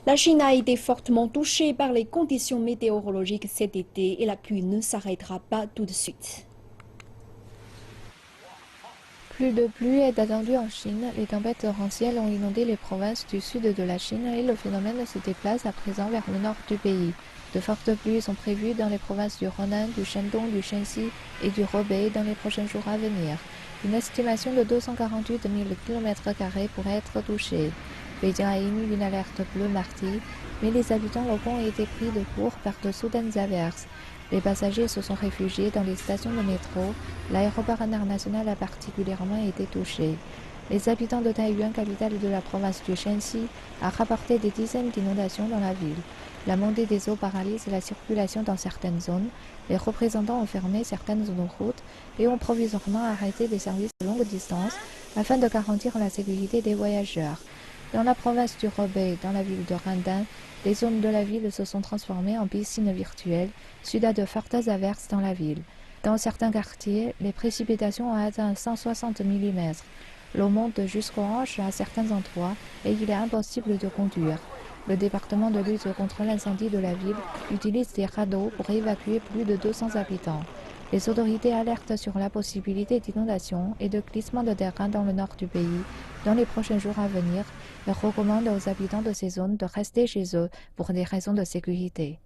La Chine a été fortement touchée par les conditions météorologiques cet été et la pluie ne s'arrêtera pas tout de suite. Plus de pluie est attendue en Chine. Les tempêtes torrentielles ont inondé les provinces du sud de la Chine et le phénomène se déplace à présent vers le nord du pays. De fortes pluies sont prévues dans les provinces du Henan, du Shandong, du Shanxi et du Hebei dans les prochains jours à venir. Une estimation de 248 000 km² pourrait être touchée. Beijing a émis une alerte bleue mardi, mais les habitants locaux ont été pris de court par de soudaines averses. Les passagers se sont réfugiés dans les stations de métro. L'aéroport international a particulièrement été touché. Les habitants de Taiyuan, capitale de la province du Shanxi, ont rapporté des dizaines d'inondations dans la ville. La montée des eaux paralyse la circulation dans certaines zones. Les représentants ont fermé certaines zones de route et ont provisoirement arrêté des services de longue distance afin de garantir la sécurité des voyageurs. Dans la province du Hebei, dans la ville de Randan, les zones de la ville se sont transformées en piscines virtuelles suite à de fortes averses dans la ville. Dans certains quartiers, les précipitations ont atteint 160 mm. L'eau monte jusqu'aux hanches à certains endroits et il est impossible de conduire. Le département de lutte contre l'incendie de la ville utilise des radeaux pour évacuer plus de 200 habitants. Les autorités alertent sur la possibilité d'inondations et de glissements de terrain dans le nord du pays dans les prochains jours à venir et recommandent aux habitants de ces zones de rester chez eux pour des raisons de sécurité.